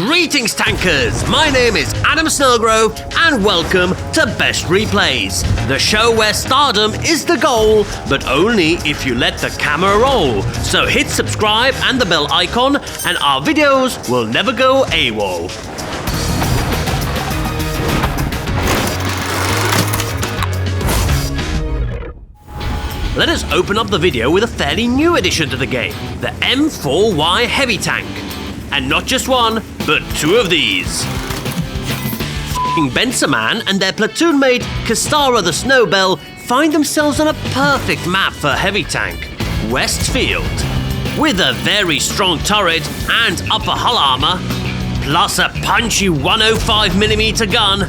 Greetings tankers, my name is Adam Snellgrove and welcome to Best Replays, the show where stardom is the goal, but only if you let the camera roll. So hit subscribe and the bell icon and our videos will never go AWOL. Let us open up the video with a fairly new addition to the game, the M4Y Heavy Tank. And not just one, but two of these. F***ing Bensaman and their platoon mate, Kastara the Snowbell, find themselves on a perfect map for Heavy Tank, Westfield. With a very strong turret and upper hull armor, plus a punchy 105mm gun,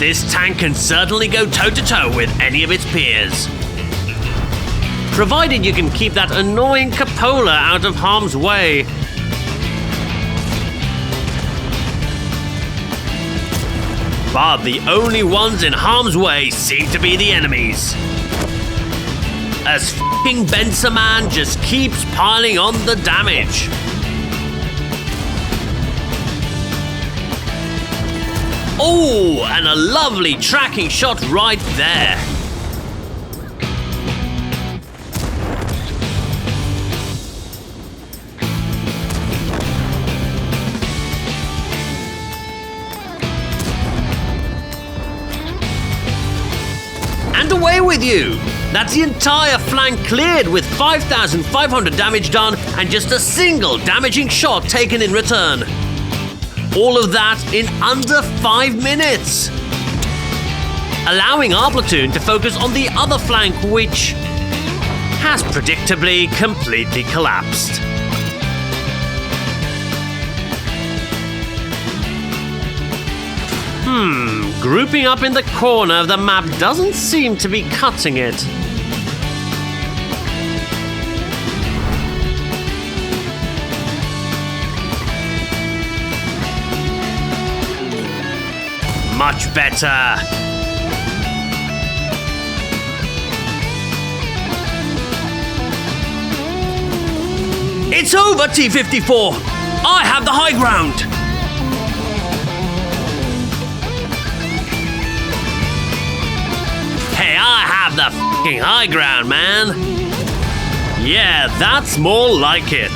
this tank can certainly go toe-to-toe with any of its peers. Provided you can keep that annoying cupola out of harm's way. But the only ones in harm's way seem to be the enemies. As f***ing Bensaman just keeps piling on the damage. Oh, and a lovely tracking shot right there. And away with you! That's the entire flank cleared with 5,500 damage done and just a single damaging shot taken in return. All of that in under 5 minutes. Allowing our platoon to focus on the other flank, which has predictably completely collapsed. Grouping up in the corner of the map doesn't seem to be cutting it. Much better. It's over, T-54. I have the high ground. Hey, I have the f***ing high ground, man. Yeah, that's more like it.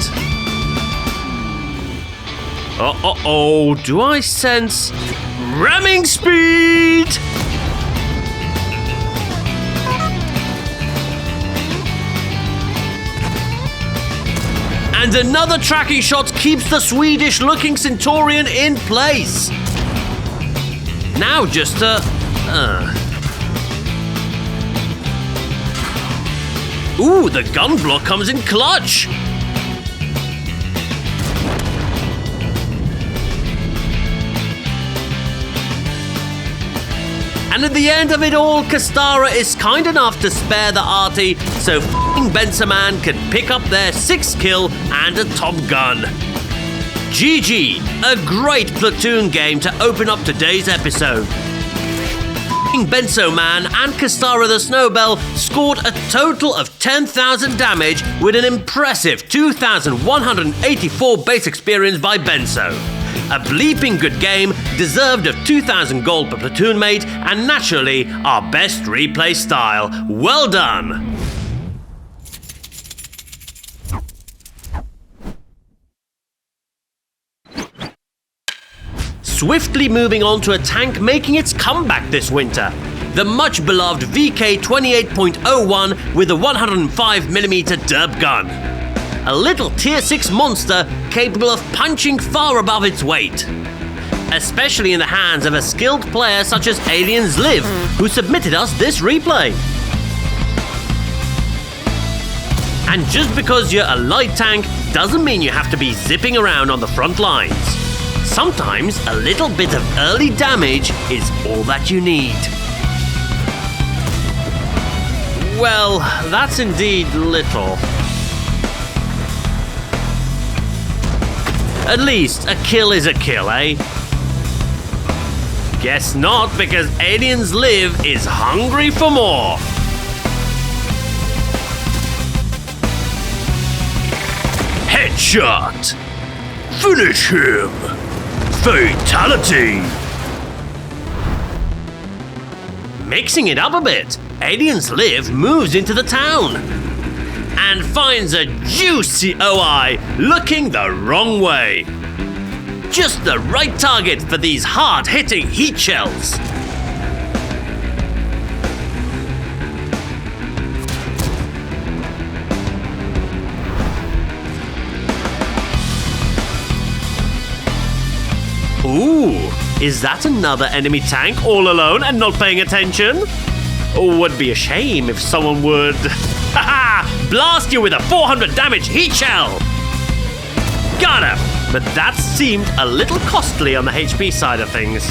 Uh-oh, do I sense ramming speed? And another tracking shot keeps the Swedish-looking Centurion in place. Now just Ooh, the gun block comes in clutch! And at the end of it all, Kastara is kind enough to spare the arty so f***ing Bensaman can pick up their 6th kill and a top gun. GG, a great platoon game to open up today's episode. Bensaman and Kastara the Snowbell scored a total of 10,000 damage with an impressive 2,184 base experience by Benso. A bleeping good game, deserved of 2,000 gold per platoon mate, and naturally our best replay style. Well done! Swiftly moving on to a tank making its comeback this winter, the much-beloved VK-28.01 with a 105mm derp gun. A little tier 6 monster capable of punching far above its weight. Especially in the hands of a skilled player such as Aliens Live, who submitted us this replay. And just because you're a light tank doesn't mean you have to be zipping around on the front lines. Sometimes a little bit of early damage is all that you need. Well, that's indeed little. At least a kill is a kill, eh? Guess not, because Aliens Live is hungry for more. Headshot! Finish him! Fatality! Mixing it up a bit, Aliens Live moves into the town and finds a juicy OI looking the wrong way. Just the right target for these hard-hitting heat shells. Ooh, is that another enemy tank all alone and not paying attention? Would be a shame if someone would blast you with a 400 damage heat shell. Got him, but that seemed a little costly on the HP side of things.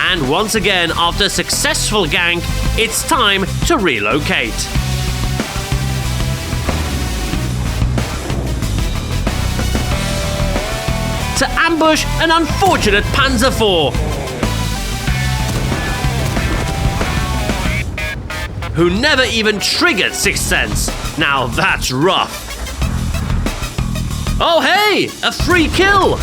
And once again, after a successful gank, it's time to relocate. To ambush an unfortunate Panzer IV, who never even triggered Sixth Sense. Now that's rough. Oh hey, a free kill!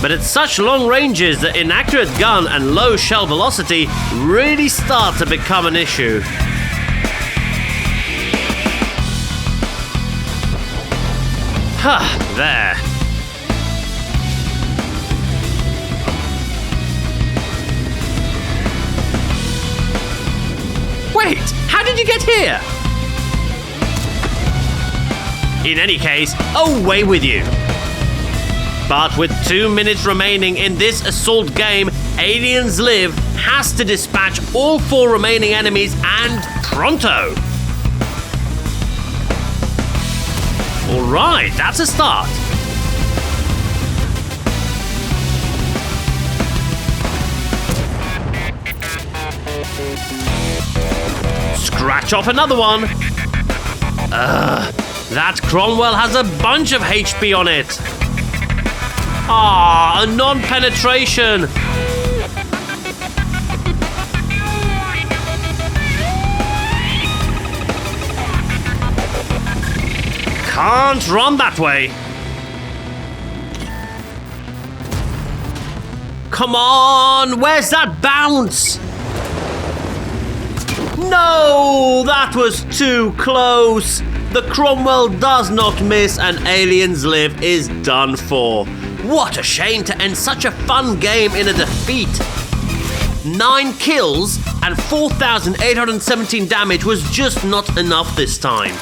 But at such long ranges, the inaccurate gun and low shell velocity really start to become an issue. There. Wait, how did you get here? In any case, away with you. But with 2 minutes remaining in this assault game, Aliens Live has to dispatch all 4 remaining enemies and pronto. Alright, that's a start. Scratch off another one. That Kranvagn has a bunch of HP on it. A non-penetration. Can't run that way. Come on, where's that bounce? No, that was too close. The Kranvagn does not miss and Aliens Live is done for. What a shame to end such a fun game in a defeat. 9 kills and 4,817 damage was just not enough this time.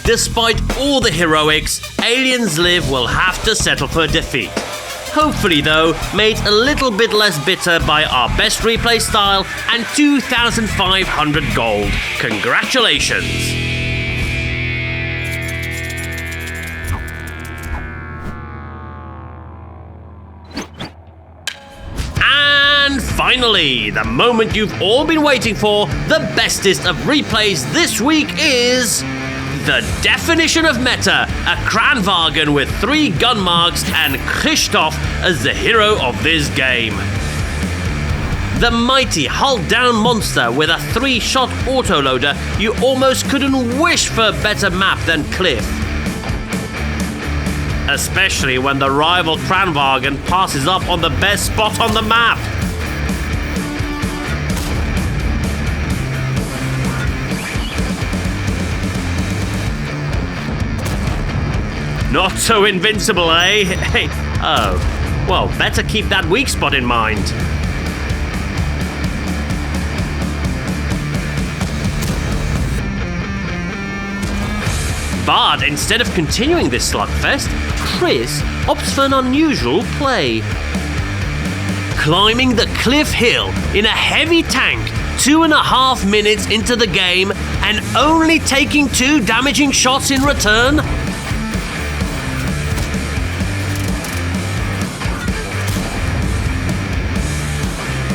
Despite all the heroics, Aliens Live will have to settle for defeat. Hopefully though, made a little bit less bitter by our best replay style and 2,500 gold. Congratulations! And finally, the moment you've all been waiting for, the bestest of replays this week is... the definition of meta, a Kranvagn with 3 gun marks and Christoph as the hero of this game. The mighty hull-down monster with a 3-shot autoloader, you almost couldn't wish for a better map than Cliff. Especially when the rival Kranvagn passes up on the best spot on the map. Not so invincible, eh? Hey, oh. Well, better keep that weak spot in mind. But instead of continuing this slugfest, Chris opts for an unusual play. Climbing the cliff hill in a heavy tank 2.5 minutes into the game and only taking 2 damaging shots in return?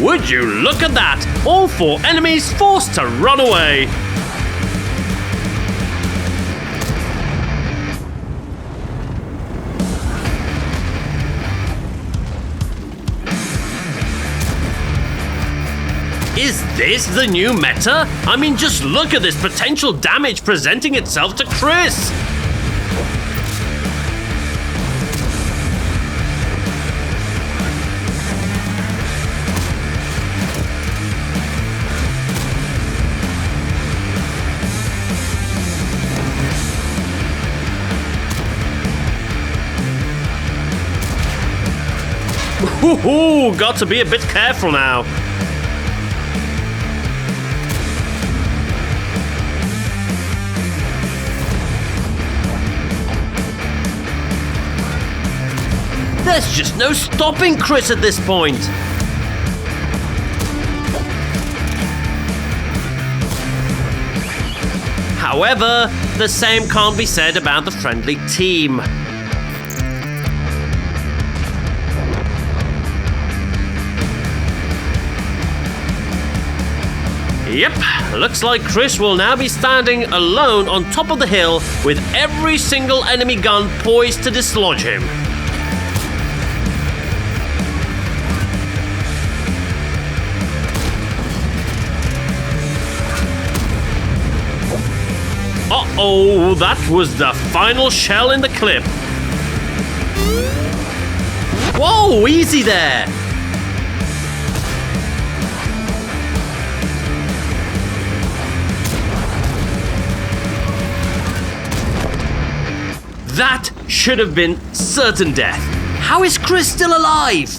Would you look at that? All 4 enemies forced to run away. Is this the new meta? I mean, just look at this potential damage presenting itself to Chris. Ooh, got to be a bit careful now. There's just no stopping Chris at this point. However, the same can't be said about the friendly team. Yep, looks like Chris will now be standing alone on top of the hill with every single enemy gun poised to dislodge him. Uh-oh, that was the final shell in the clip. Whoa, easy there. That should have been certain death. How is Chris still alive?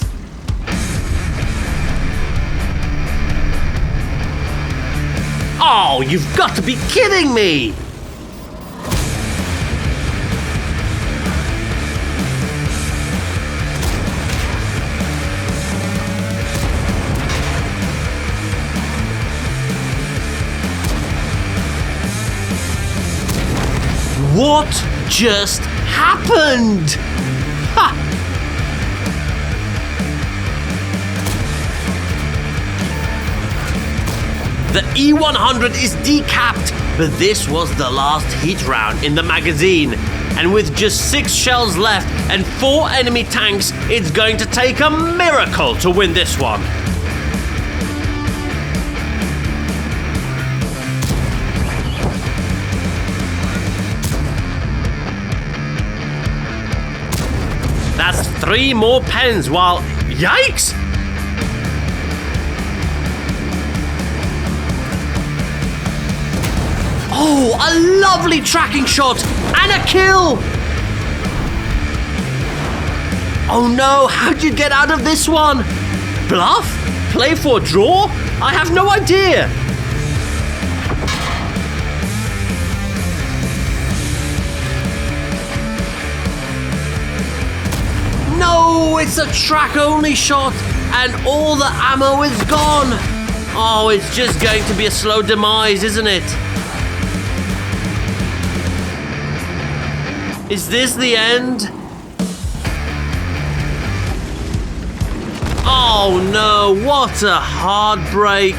Oh, you've got to be kidding me! What just happened? Ha! The E100 is decapped, but this was the last heat round in the magazine. And with just 6 shells left and 4 enemy tanks, it's going to take a miracle to win this one. That's 3 more pens while... Yikes! Oh, a lovely tracking shot and a kill! Oh no, how'd you get out of this one? Bluff? Play for a draw? I have no idea. No, it's a track-only shot and all the ammo is gone. Oh, it's just going to be a slow demise, isn't it? Is this the end? Oh no, what a heartbreak.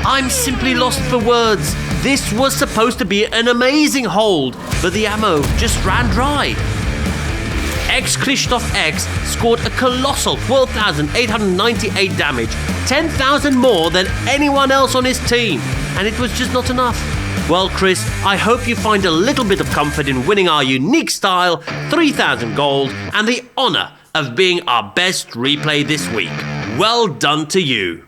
I'm simply lost for words. This was supposed to be an amazing hold, but the ammo just ran dry. X-Christoph X scored a colossal 12,898 damage, 10,000 more than anyone else on his team, and it was just not enough. Well, Chris, I hope you find a little bit of comfort in winning our unique style, 3,000 gold, and the honor of being our best replay this week. Well done to you.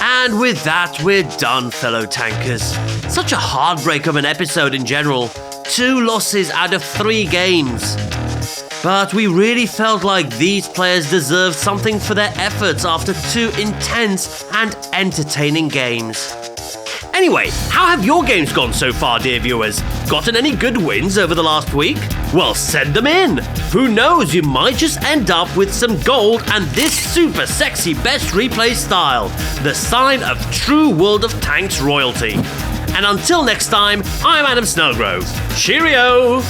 And with that, we're done, fellow tankers. Such a heartbreak of an episode in general. 2 losses out of 3 games. But we really felt like these players deserved something for their efforts after 2 intense and entertaining games. Anyway, how have your games gone so far, dear viewers? Gotten any good wins over the last week? Well, send them in. Who knows, you might just end up with some gold and this super sexy best replay style, the sign of true World of Tanks royalty. And until next time, I'm Adam Snellgrove. Cheerio!